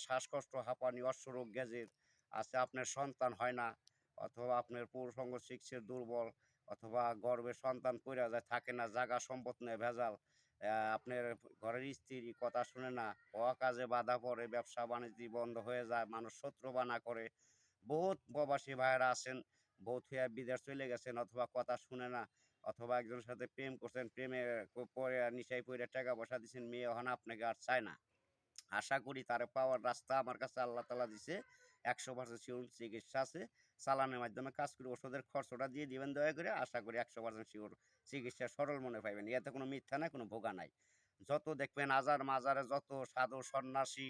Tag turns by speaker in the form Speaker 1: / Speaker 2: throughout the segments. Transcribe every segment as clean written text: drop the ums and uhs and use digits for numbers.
Speaker 1: শ্বাসকষ্ট, হাঁপানি, অশ্বরোগ, গ্যাজের আছে, আপনার সন্তান হয় না, অথবা আপনার পুরুষাঙ্গ সিক্সের দুর্বল, অথবা গর্ভে সন্তান পইড়া যায়, থাকে না, জাগা সম্পদ নেই ভেজাল, আপনার ঘরের স্ত্রী কথা শুনে না, অকাজে বাধা পড়ে, ব্যবসা বাণিজ্য বন্ধ হয়ে যায়, মানুষ শত্রুবানা করে। বহুত প্রবাসী ভাইয়েরা আছেন, বউ থুইয়া বিদেশ চলে গেছেন, অথবা কথা শুনে না, অথবা একজনের সাথে প্রেম করছেন, প্রেমে পরে নিশায় পইড়া টাকা পয়সা দিছেন, মেয়ে এখন আপনাকে আর চায় না। আশা করি তারে পাওয়ার রাস্তা আমার কাছে আল্লাহ তাআলা দিছে। ১০০% শিওর চিকিৎসা আছে। চালানের মাধ্যমে কাজ করে ওষুধের খরচটা দিয়ে দিবেন দয়া করে। আশা করি ১০০% শিওর চিকিৎসা সরল মনে পাইবেন। এতে কোনো মিথ্যা নাই, কোনো ভোগা নাই। যত দেখবেন আজার মাজারে যত সাধু সন্ন্যাসী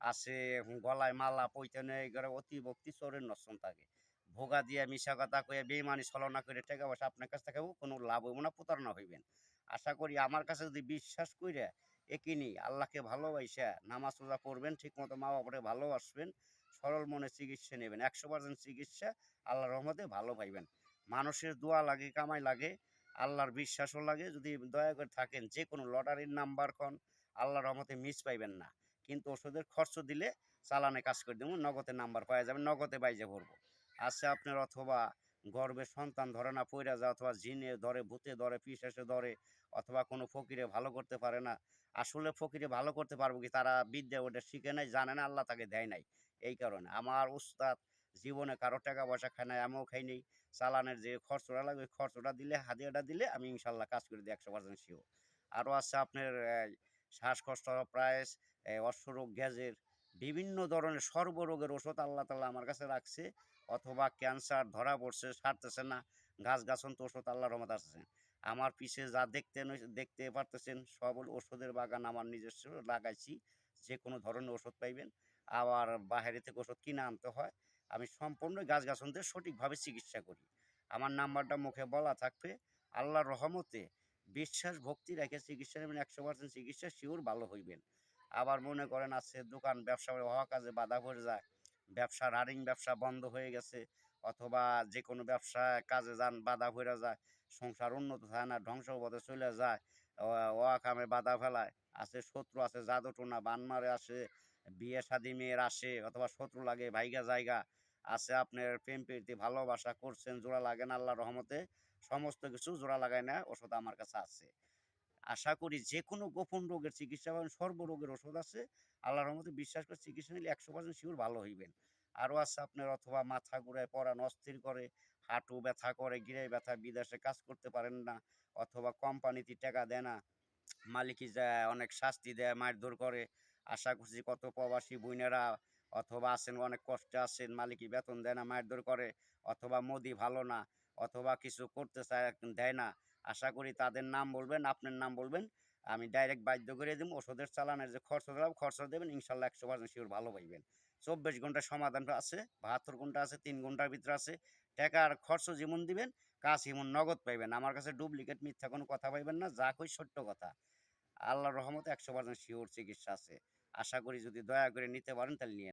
Speaker 1: আছে, গলায় মালা পইতে নেই, এগুলো অতি ভক্তি চোরের নস্তন থাকে। ভোগা দিয়া মিছা কথা কইয়া বেইমানি ছলনা করে টাকা পয়সা আপনার কাছ থেকে কোনো লাভ হইব না, প্রতারণা হইবেন। আশা করি আমার কাছে যদি বিশ্বাস কইরা একিনি আল্লাহকে ভালোবাইসা নামাজ রোজা পড়বেন, ঠিকমতো মা বাবারে ভালোবাসবেন, সরল মনে চিকিৎসা নেবেন, ১০০% চিকিৎসা আল্লাহর রহমতে ভালো পাইবেন। মানুষের দোয়া লাগে, কামাই লাগে, আল্লাহর বিশ্বাসও লাগে। যদি দয়া করে থাকেন, যে কোনো লটারির নাম্বার খন আল্লাহর রহমতে মিস পাইবেন না। কিন্তু ওষুধের খরচ দিলে চালানে কাজ করে দেবো, নগদের নাম্বার পাওয়া যাবে, নগদে বাইজে পড়বো। আছে আপনার, অথবা গর্ভে সন্তান ধরে না, পইরা যায়, অথবা জিনে ধরে, ভূতে ধরে, পিশাচে ধরে, অথবা কোনো ফকিরে ভালো করতে পারে না। আসলে ফকিরে ভালো করতে পারবো কি, তারা বিদ্যা ওটা শিখে নাই, জানে না, আল্লাহ তাকে দেয় নাই। এই কারণে আমার উস্তাদ জীবনে কারো টাকা পয়সা খায় নাই, আমিও খাই নাই। চালানের যে খরচটা লাগবে, ওই খরচটা দিলে, হাদিয়াটা দিলে আমি ইনশাল্লাহ কাজ করে দিই ১০০% শিওর। আরও আছে আপনার শ্বাসকষ্ট, প্রাইস, অশ্বরোগ, গ্যাজের, বিভিন্ন ধরনের সর্বরোগের ওষুধ আল্লাহ তাআলা আমার কাছে রাখছে। অথবা ক্যান্সার ধরা পড়ছে, সারতেছে না, গাছগাছন্ত ওষুধ আল্লাহর রহমতে আছে। আমার পিছে যা দেখতে পারতেছেন, সব ওষুধের বাগান আমার নিজস্ব লাগাইছি। যে কোনো ধরনের ওষুধ পাইবেন। আবার বাহিরে থেকে ওষুধ কিনে আনতে হয়। আমি সম্পূর্ণ গাছগাছালিদের সঠিকভাবে চিকিৎসা করি। আমার নাম্বারটা মুখে বলা থাকবে। আল্লাহর রহমতে বিশ্বাস ভক্তি রেখে চিকিৎসা নেবেন, ১০০% চিকিৎসা শিওর ভালো হইবেন। আবার মনে করেন আছে দোকান ব্যবসা হওয়া কাজে বাধা পড়ে যায়, ব্যবসা রানিং ব্যবসা বন্ধ হয়ে গেছে, অথবা যে কোনো ব্যবসা কাজে যান বাধা পড়ে যায়, সংসার উন্নত হয় না, ধ্বংসপথে চলে যায়, অকামে বাধা ফেলায়, আছে শত্রু, আছে জাদুটোনা বান মারে, আসে বিয়ে শাদী মেয়ের আসে, অথবা শত্রু লাগে ভাইগা জায়গা, আছে আপনার প্রেম প্রীতি ভালোবাসা করছেন, জোড়া লাগে না, আল্লাহর রহমতে সমস্ত কিছু জোড়া লাগায় না, ওষুধ আমার কাছে আছে। আশা করি যে কোনো গোপন রোগের চিকিৎসা পাবেন, সর্বরোগের ওষুধ আছে। আল্লাহর রহমতে বিশ্বাস করে চিকিৎসা নিলে ১০০% শিওর ভালো হইবেন। আরও আছে আপনার, অথবা মাথা ঘুরায়, পরাণ অস্থির করে, হাঁটু ব্যথা করে, গিরায় ব্যথা, বিদেশে কাজ করতে পারেন না, অথবা কোম্পানিতে টাকা দেয় না, মালিকই যায় অনেক শাস্তি দেয়, মারধর করে। আশা করছি কত প্রবাসী বইনেরা অথবা আছেন অনেক কষ্টে আছেন, মালিকই বেতন দেয় না, মারধর করে, অথবা মোদি ভালো না, অথবা কিছু করতে চায় দেয় না। আশা করি তাদের নাম বলবেন, আপনার নাম বলবেন, আমি ডাইরেক্ট বাধ্য করে দেবো। ওষুধের চালানের যে খরচ দিলাম, খরচ দেবেন, ইনশাল্লাহ ১০০% শিওর ভালো পাইবেন। ২৪ ঘন্টার সমাধান আছে, ৭২ ঘন্টা আছে, ৩ ঘন্টার ভিতরে আছে। টাকার খরচ যেমন দিবেন, কাজ এমন নগদ পাইবেন। আমার কাছে ডুপ্লিকেট মিথ্যা কোনো কথা পাইবেন না, যা কই সত্য কথা। আল্লাহর রহমতে ১০০% শিওর চিকিৎসা আছে। আশা করি যদি দয়া করে নিতে পারেন তাহলে নিয়েন।